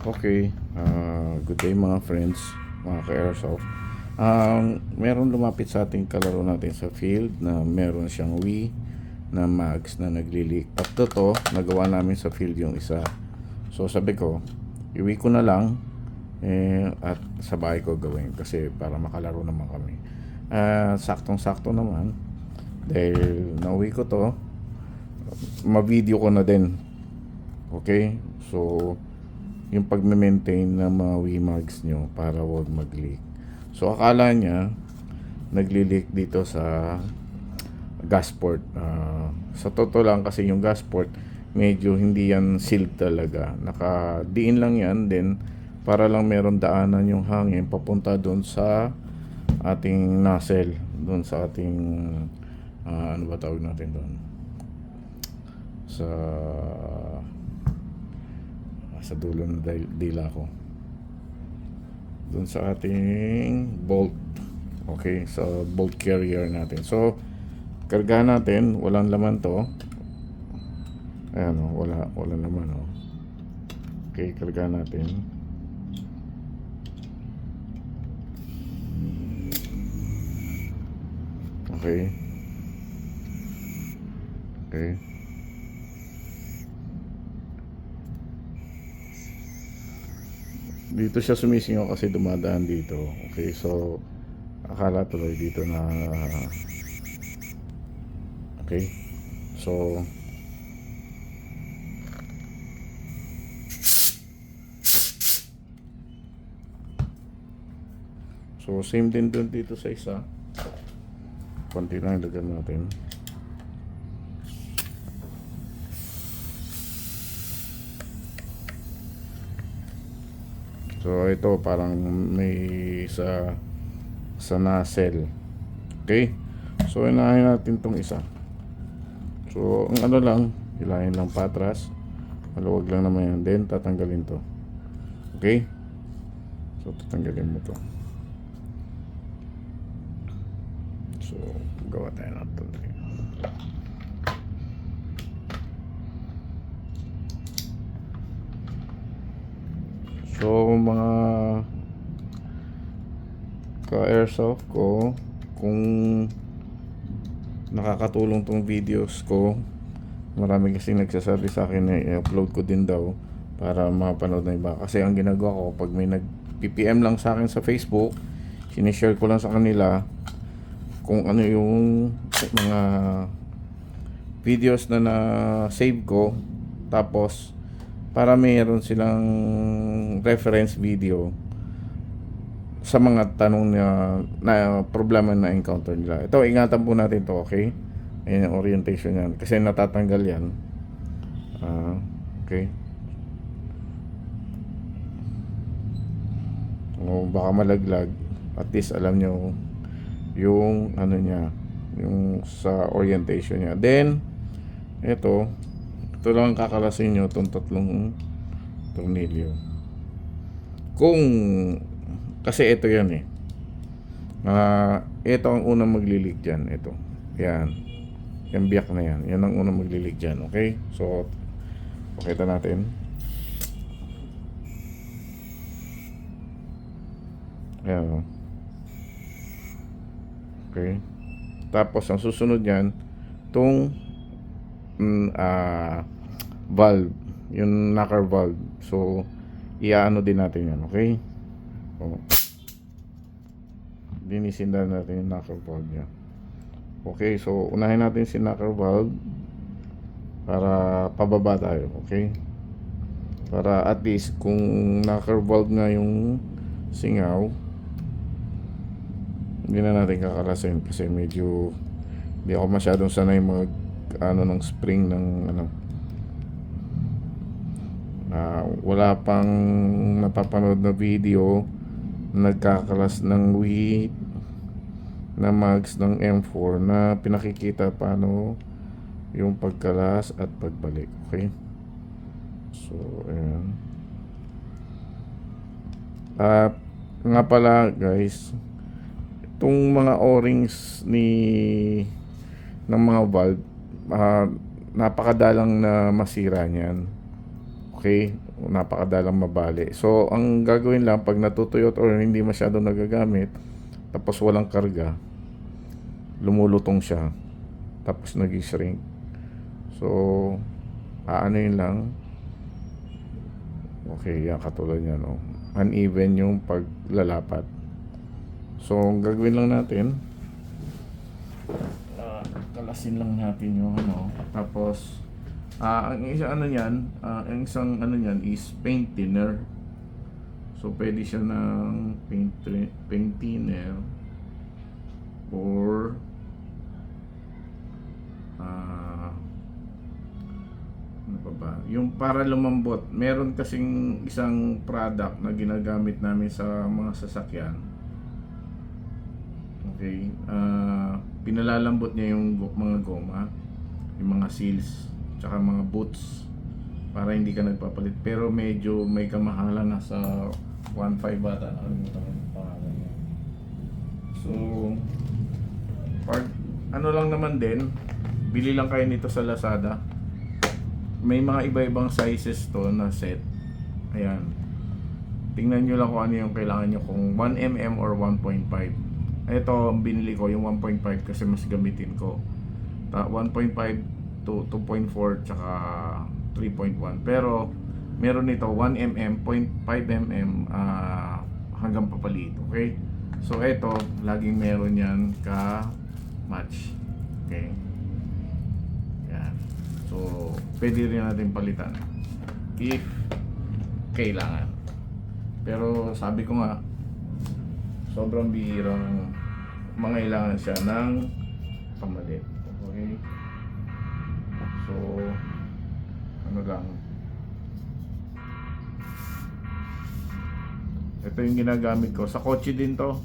Okay, good day mga friends, mga ka-airsoft. Meron lumapit sa ating kalaro natin sa field na meron siyang Wii na mags na nagli-leak. At to, nagawa namin sa field yung isa. So sabi ko, iwi ko na lang at sa bahay ko gawin kasi para makalaro naman kami. Saktong-sakto naman dahil nauwi ko to, ma-video ko na din. Okay, so yung pagme-maintain ng mga Wimags nyo para wag mag-leak. So akala niya nagli-leak dito sa gas port. Sa totoo lang kasi yung gas port medyo hindi yan sealed talaga. Nakadiin lang yan din para lang meron daanan yung hangin papunta doon sa ating nozzle, doon sa ating ano ba tawag natin doon? Sa dulo ng dila ko, dun sa ating bolt. Okay, sa bolt carrier natin. So karga natin, walang laman to. Ayan o, wala laman o. Okay, karga natin. Okay, okay. Dito siya sumisingaw kasi dumadaan dito. Okay, so akala tuloy dito na okay. So same din dun dito sa isa. Konti lang ilagyan natin. So ito parang may sa nozzle. Okay? So inahin natin tong isa. So ang ano lang, hilahin lang patras. Maluwag lang naman yan. Then tatanggalin to. Okay? So tatanggalin mo to. So gawa tayo na to. So mga ka-airsoft ko, kung nakakatulong tong videos ko, marami kasi nagsasabi sa akin na i-upload ko din daw para mapanood na iba. Kasi ang ginagawa ko, pag may nag-PPM lang sa akin sa Facebook, sinishare ko lang sa kanila kung ano yung mga videos na na-save ko, tapos para mayroon silang reference video sa mga tanong na problema na encounter nila. Ito, ingatan po natin to, okay? Ayan yung orientation yan. Kasi natatanggal yan. Okay. O baka malaglag. At least alam nyo yung ano niya, yung sa orientation niya. Then, ito lang kakalasin nyo itong tatlong tornilyo. Kung kasi ito yan eh, ito ang unang maglilig dyan. Ito, yan, yung biyak na yan, yan ang unang maglilig dyan. Okay, so pakita natin. Ayan. Okay, tapos ang susunod yan itong valve, yung knocker valve. So iaano din natin yan. Okay, so dinisindan natin yung knocker valve nya. Okay, so unahin natin si knocker valve para pababa tayo. Okay, para at least kung knocker valve nga yung singaw, hindi na natin kakalasin kasi medyo hindi ako masyadong sanay mag ano ng spring ng ano. Wala pang napapanood na video nagkakalas ng Wii na mags ng M4 na pinakikita paano yung pagkalas at pagbalik. Okay, so ayan. At nga pala guys, itong mga o-rings ng mga valve, napakadalang na masira niyan. Okay, napakadalang mabali. So ang gagawin lang pag natutuyot or hindi masyado nagagamit tapos walang karga, lumulutong siya tapos nag-shrink. So aanoyin lang. Okay, yan katulad niya, no. Uneven yung paglalapat. So ang gagawin lang natin, kalasin lang natin yung ano, tapos ang isang ano niyan, ang isang ano niyan is paint thinner. So pwede siya ng paint thinner or ano pa ba? Yung para lumambot. Meron kasing isang product na ginagamit namin sa mga sasakyan. Okay, pinalalambot niya yung mga goma, yung mga seals, tsaka mga boots para hindi ka nagpapalit. Pero medyo may kamahalan, nasa 1.5 bata. Nakalimutan ko yung pangalan niya. So ano lang naman din, bili lang kayo nito sa Lazada. May mga iba-ibang sizes to na set. Ayan, tingnan nyo lang kung ano yung kailangan nyo, kung 1mm or 1.5. Ito ang binili ko, yung 1.5 kasi mas gamitin ko. 1.5 to 2.4 tsaka 3.1. Pero meron nito 1mm, 0.5mm hanggang papaliit. Okay? So ito, laging meron yan ka match. Okay? Yan. So pwede rin natin palitan if kailangan. Pero sabi ko nga, sobrang bihirang mangailangan siya ng pamalit. Okay? So ano lang, ito yung ginagamit ko sa kotse din to.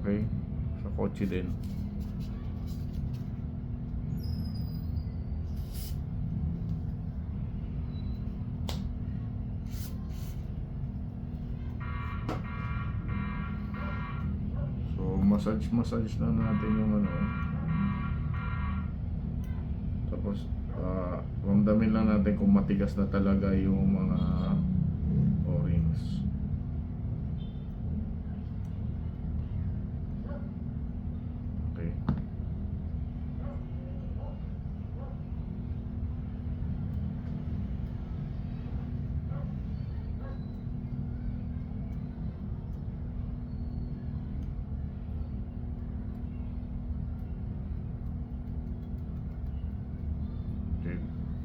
Okay, sa kotse din. So massage na natin yung ano, tapos ramdamin lang natin kung matigas na talaga yung mga o-rings. Okay.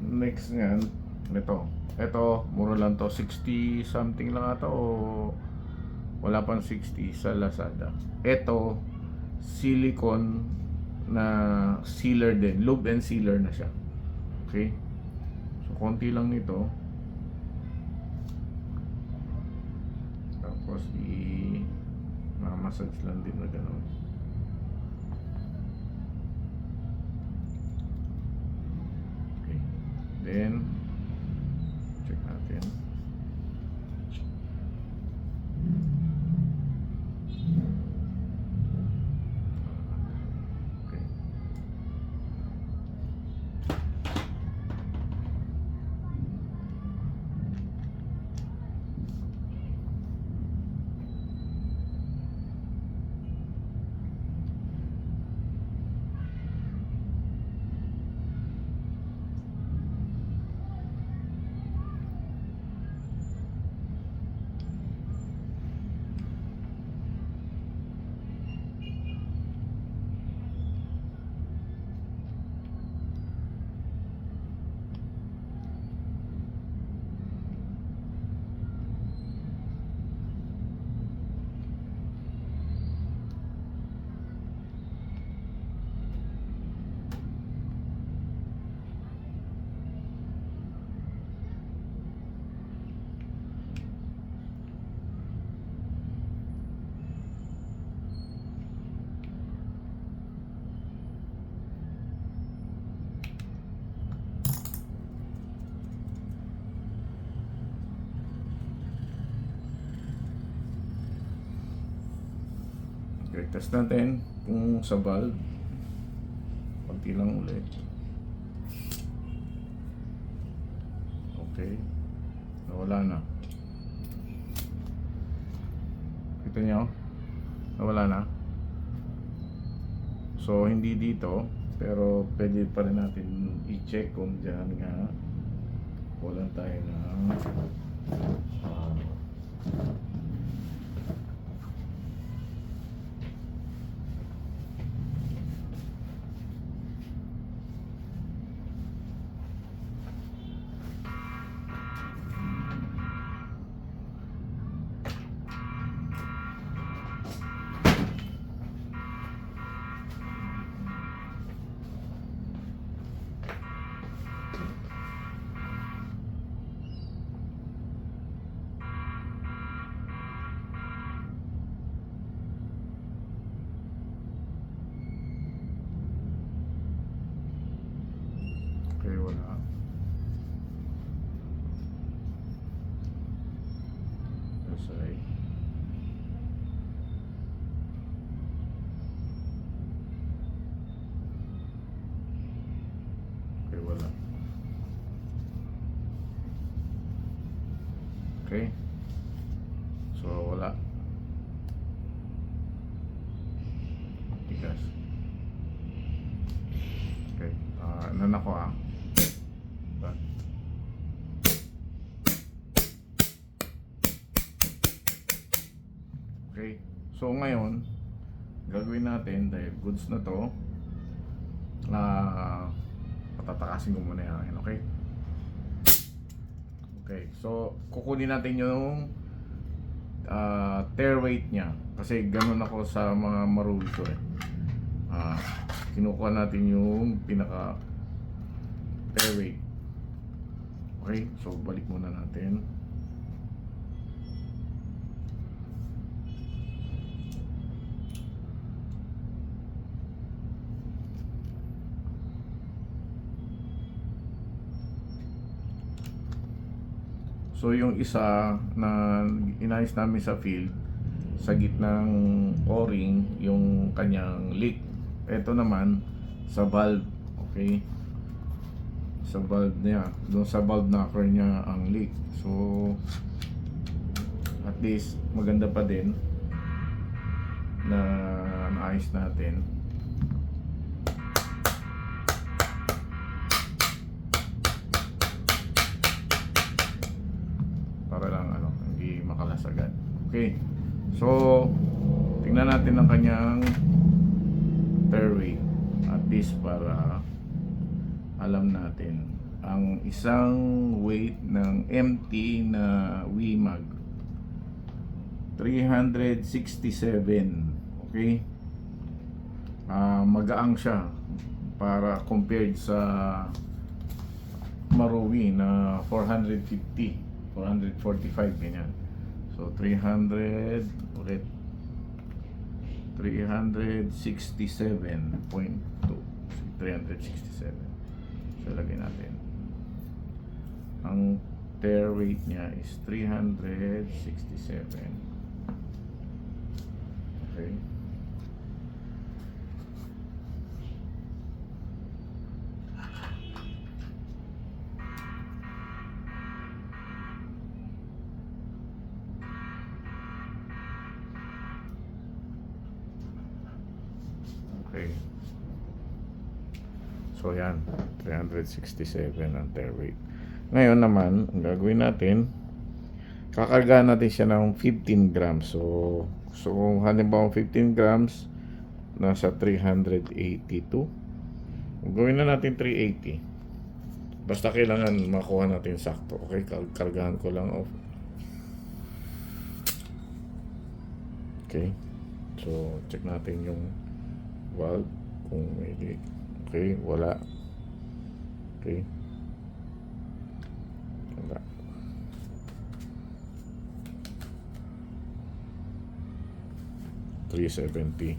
Next nyan, ito mura lang to, 60 something lang ata o wala pang 60 sa Lazada. Ito silicone na sealer din, lube and sealer na siya. Okay, so konti lang nito, tapos massage lang din na gano'n. Then check natin. Okay. Okay, test natin kung sa valve. Konti lang ulit. Okay. Wala na. Kita nyo? Nawala na. So, hindi dito. Pero, pwede pa rin natin i-check kung dyan nga wala tayo ng okay, wala. Sorry. Okay, wala. Okay. So, wala. Tigas. Okay. Nan ako Ba? Okay. So, ngayon, gagawin natin dahil goods na to, patatakasin ko muna yan. Okay? Okay. So, kukunin natin yung tear weight niya. Kasi ganun ako sa mga maruli ko kinukuha natin yung pinaka tear weight. Okay, so balik muna natin. So yung isa na inayos namin sa field, sa gitnang o-ring yung kanyang leak. Ito naman sa valve, okay? Sa valve niya, doon sa valve knocker niya ang leak. So at least maganda pa din na naayos natin. Para lang hindi makalas agad. Okay. So tingnan natin ang kanyang tear weight, at least para alam natin ang isang weight ng empty na WeMag 367. Okay, magaang siya para compared sa Marui na 450, 445 ganyan. So 300 ulit, 367.2, 367. So lagay natin ang tear weight niya is 367. Okay. Okay. So yan, 367 ang tear weight. Ngayon naman, ang gagawin natin, kakargahan natin siya ng 15 grams. So kung halimbawa 15 grams, nasa 382. Gawin na natin 380. Basta kailangan makuha natin sakto. Okay, kargahan ko lang off. Okay. So check natin yung valve kung may leak. Okay, wala. Okay. Wala. $370.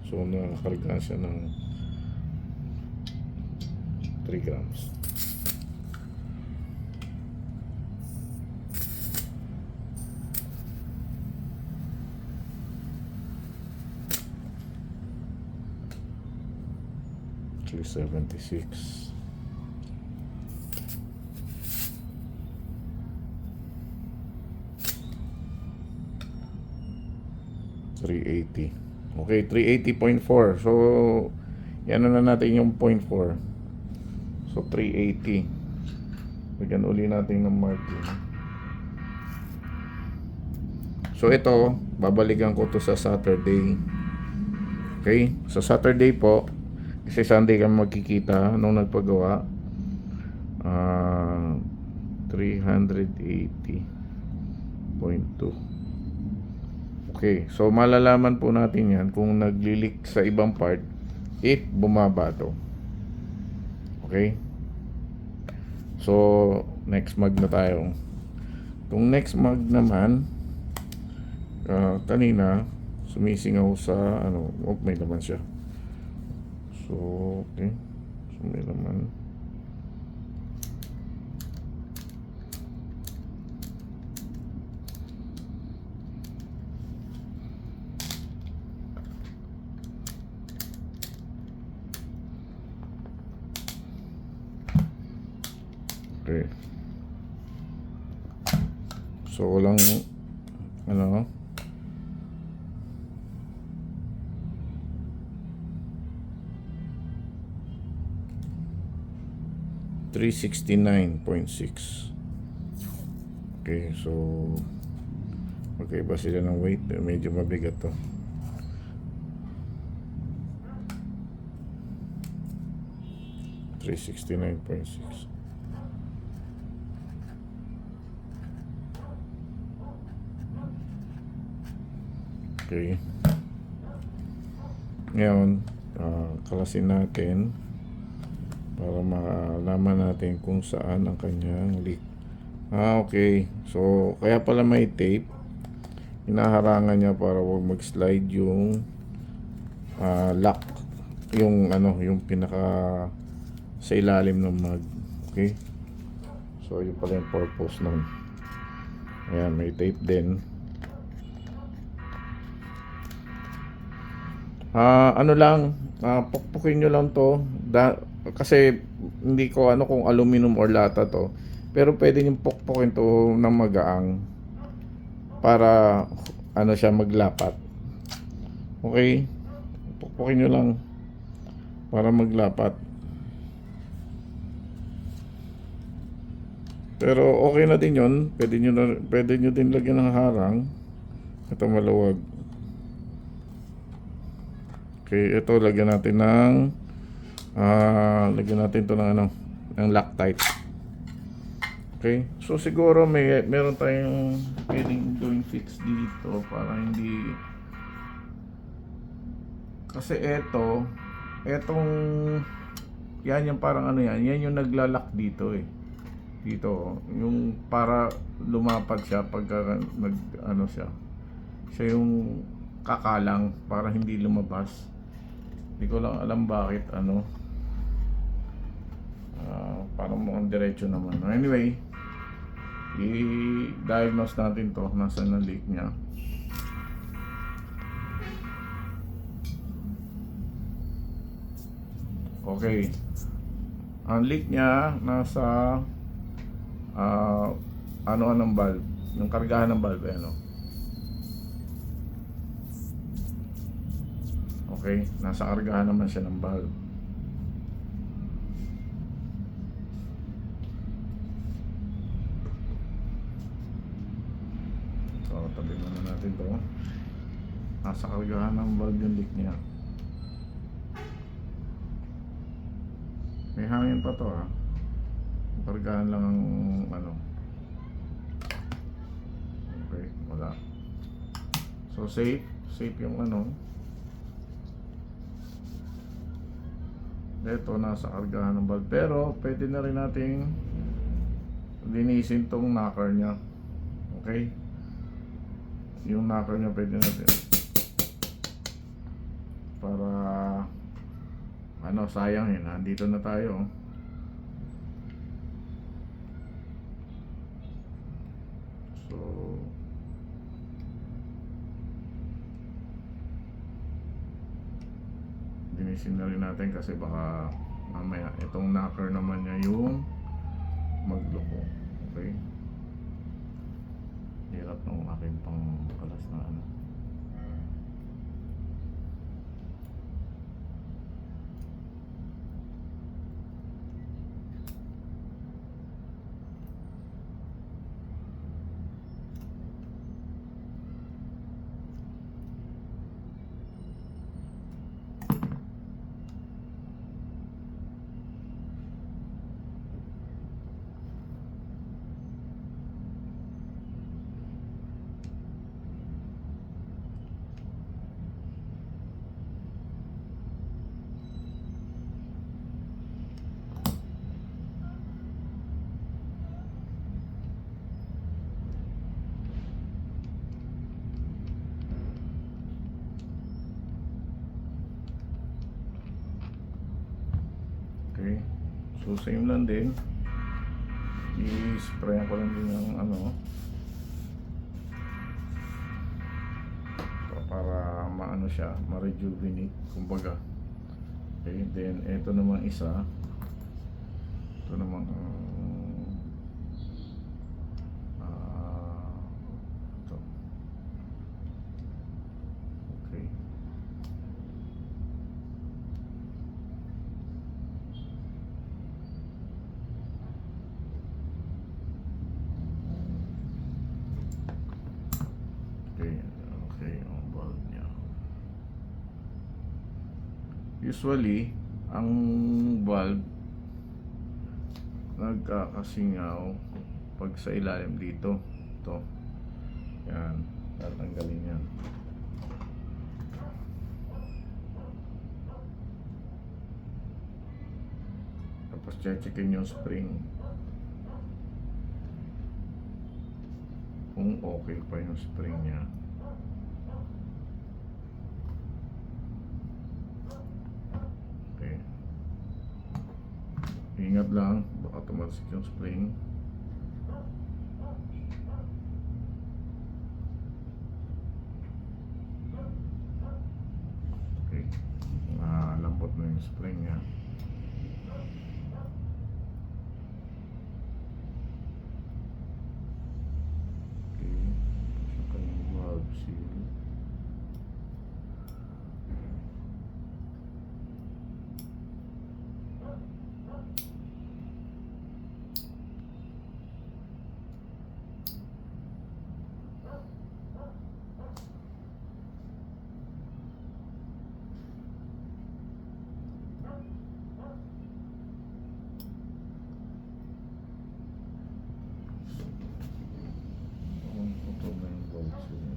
So nakakarga siya ng 3 grams. $376. 380. Okay, 380.4. So, yan na natin yung 0.4. So, 380. Bigyan uli natin ng marking. So, ito, babalikan ko to sa Saturday. Okay? Sa Saturday po, kasi Sunday kami magkikita nung nagpagawa. 380.2. Okay, so malalaman po natin yan kung naglilik sa ibang part if bumaba to. Okay? So, next mag na tayo. Itong next mag naman, kanina, sumisingaw sa, may laman siya. So, okay. So, may laman. Okay. So, walang, 369.6. Okay, so magkaiba sila ng weight. Medyo mabigat to. $369.6. Okay. Ngayon, kalasin natin para malaman natin kung saan ang kanyang leak. Okay. So, kaya pala may tape. Hinaharangan niya para wag mag-slide yung lock. Yung yung pinaka sa ilalim ng mag. Okay? So, yun pala yung purpose nun. Ayan, may tape din. Pukpukin nyo lang to. Kasi hindi ko kung aluminum or lata to, pero pwede nyo pukpukin to ng magaang para siya maglapat. Okay, pukpukin nyo lang para maglapat, pero okay na din yun. Pwede nyo din lagyan ng harang. Ito maluwag. Okay, ito lagyan natin ng lagyan natin to ng ng Loctite. Okay, so siguro meron tayong pwedeng gawing fix dito para hindi, kasi etong yan yung parang yan yung naglalak dito dito yung para lumapad siya pagka siya yung kakalang para hindi lumabas. Hindi ko lang alam bakit parang mukhang diretso naman. Anyway, i-diagnose natin to, nasaan ang leak niya. Okay, ang leak niya nasa anong valve, yung kargahan ng valve. Okay, nasa kargahan naman siya ng valve. So, tabi muna natin to. Nasa kargahan ng valve yung leak niya. May hangin pa to Kargahan lang ang Okay, wala. So, safe yung ito nasa kargahan ng valve, pero pwede na rin nating linisin tong knocker nya. Okay, yung knocker nya pwede natin para sayang nandito na tayo. So, linisin na rin natin kasi baka mamaya itong knocker naman niya yung magloko. Okay, hirap ng aking pang kalas na So same lang din, i-spray ko lang din ng ano para maano siya, ma-rejuvenate kumbaga. Okay, then ito namang isa, ito namang ito. Okay. Okay, okay, ang bulb niya. Usually, ang valve nagkakasingaw pag sa ilalim dito. Ito. Yan. Tatanggalin yan. Tapos checkin yung spring. Kung okay pa yung spring niya. Okay. Ingat lang, baka tumalsik yung spring. Okay. Lambot na yung spring niya. Okay. Saka yung valve seal. Ito na yung valve seal.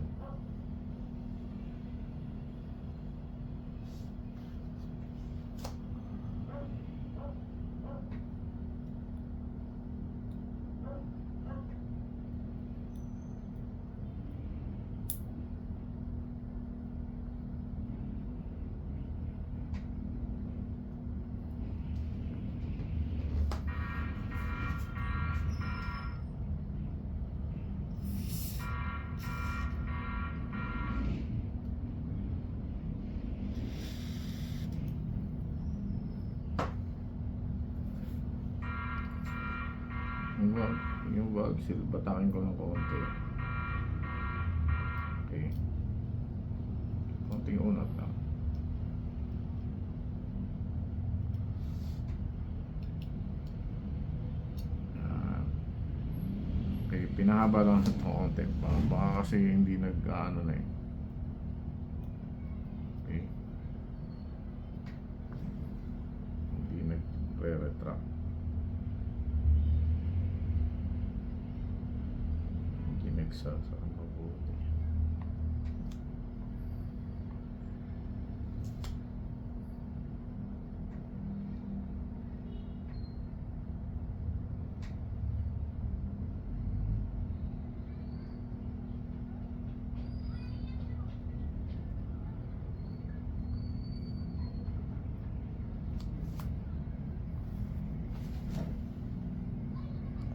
Yung valve seal, batakin ko ng konti. Okay. Konting unat lang. Okay, pinahaba lang ng konti. Baka kasi hindi nag-ano na eh. Okay. Hindi nag-re-retract. Nagsasakang mabuti.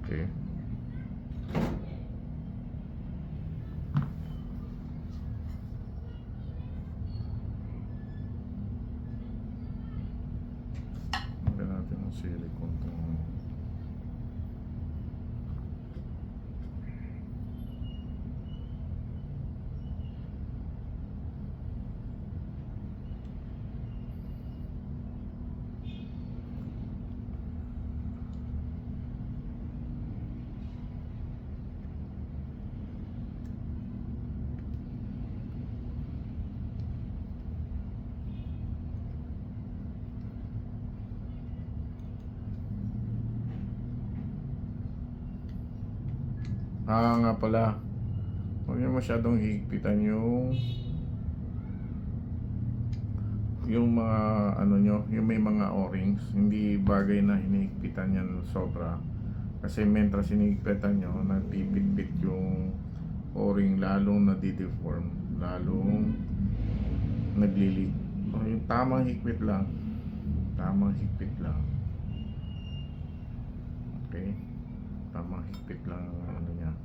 Okay. Silicone to. Nga pala, huwag niyo masyadong higpitan yung mga ano nyo, yung may mga o-rings. Hindi bagay na hinihigpitan yan sobra, kasi mentras hinihigpitan nyo, nagpipit-pit yung o-ring, lalong nadideform, lalong naglilik. Yung tamang higpit lang, tamang higpit lang. Okay. Tamang higpit lang ang ano niya.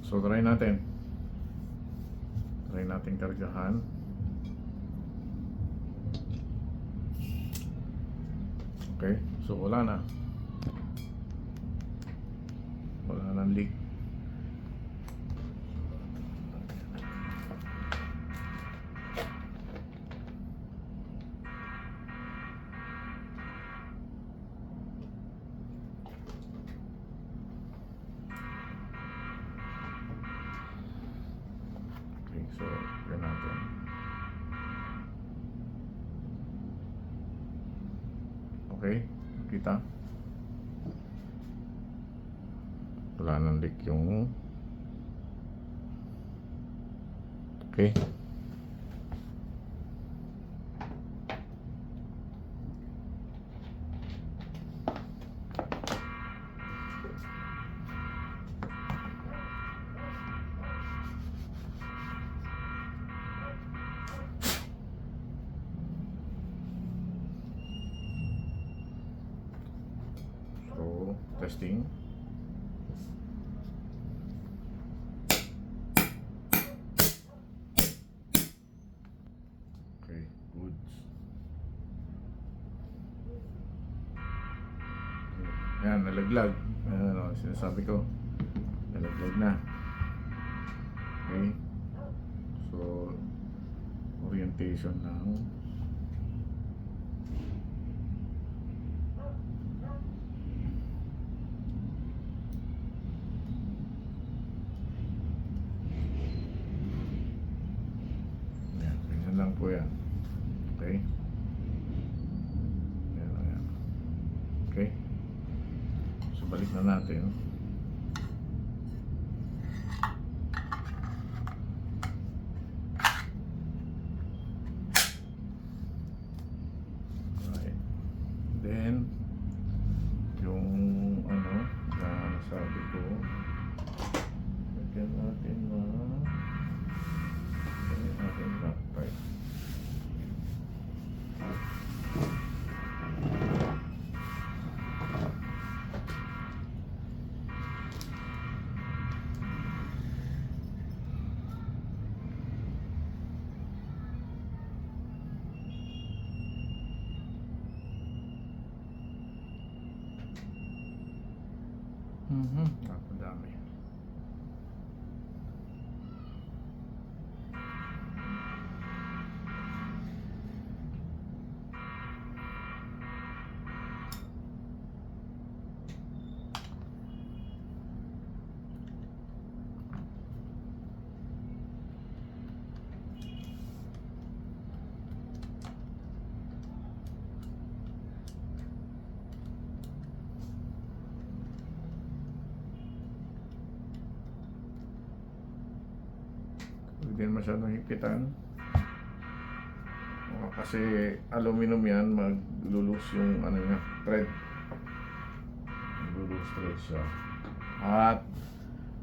So try natin. Try natin kargahan. Okay, so wala na. Wala nang leak. So, yan natin. Okay, kita. Wala nang leak yung. Okay. So, testing. Okay, good. Yan, nalaglag. Ano, sinasabi ko, nalaglag na. Okay. So, orientation ng lang po yan. Okay. Yan, yan. Okay. So balik na natin. Right. Then yung ano na sabi ko, lagyan natin na right. Napakadami. Hindi din masyadong hipitan. Kasi aluminum yan, maglulus yung ano niya, thread. Maglulus thread siya. At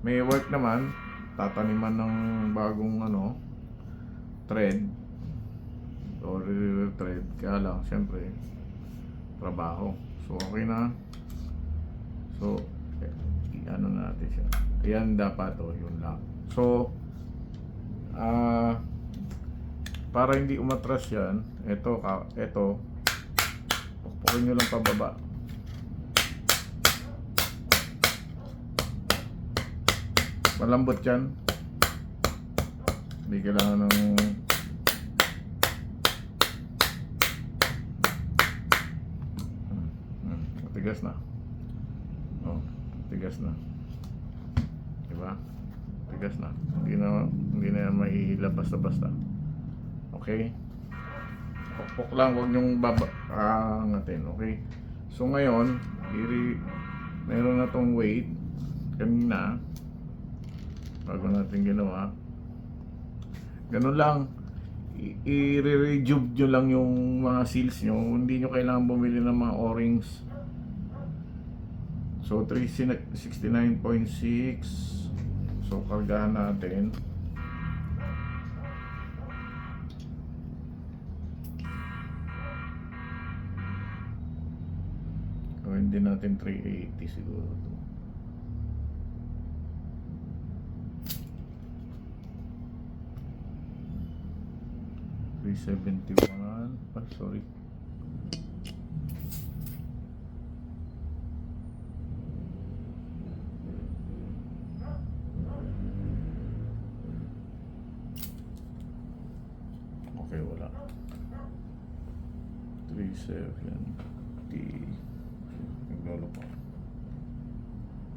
may work naman, tataniman ng bagong ano, thread or thread. Kaya lang, syempre, trabaho. So okay na. So, ano natin siya. Ayan dapat yun lang. So, para hindi umatras yan, ito, pupukin nyo lang pababa. Malambot yan. Hindi kailangan ng matigas na. Oh, matigas na. Diba? Matigas na. Hindi na yan mahihila basta-basta. Okay? Pokpok lang, huwag nyong angatin. Okay? So ngayon, meron na tong weight kanina bago natin ginawa. Ganun lang, i-rejuve nyo lang yung mga seals nyo. Hindi nyo kailangan bumili ng mga o-rings. So 369.6. So kargahan natin. Gawin din natin 380 siguro to. 371. Sorry. Okay, wala. 370. Naglolo pa.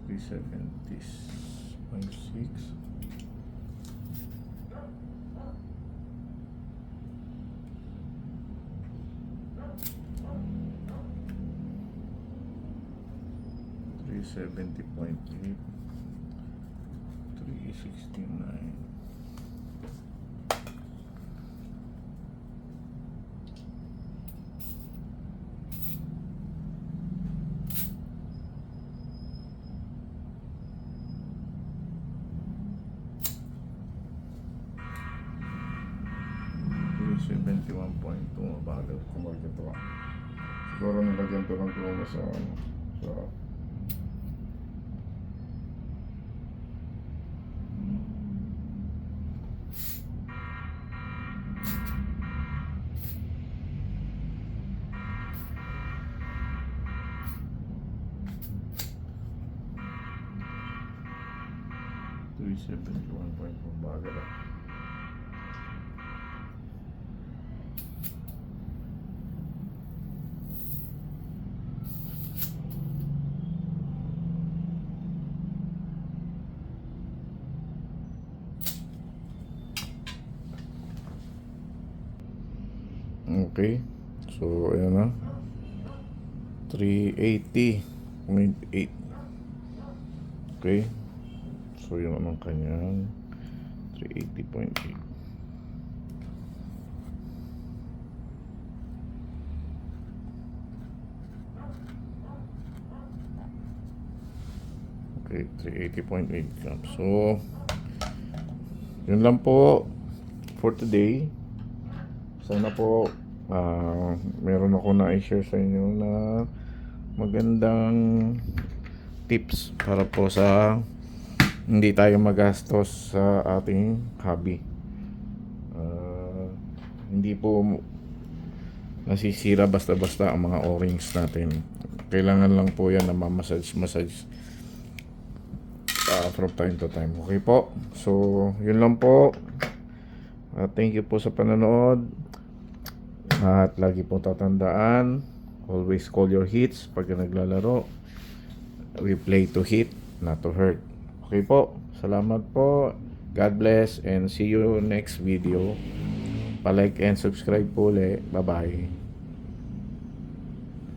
370.6. $70.8, 369. $71.2, mabagal kumarga ito. Siguro nilagyan ito ng kroma sa $371.4, bagal ah. Okay, so ayan na, 380.8. Okay, so yun ang kanyang 380.8. Okay, 380.8 grams. So yun lang po for today. Sana po meron ako na i-share sa inyo na magandang tips para po sa hindi tayo magastos sa ating hobby. Hindi po nasisira basta-basta ang mga o-rings natin. Kailangan lang po yan na ma-massage from time to time. Okay po, so yun lang po. Thank you po sa panonood. At lagi po tatandaan, always call your hits pag naglalaro. We play to hit, not to hurt. Okay po, salamat po. God bless and see you next video. Pa-like and subscribe po ulit. Bye-bye.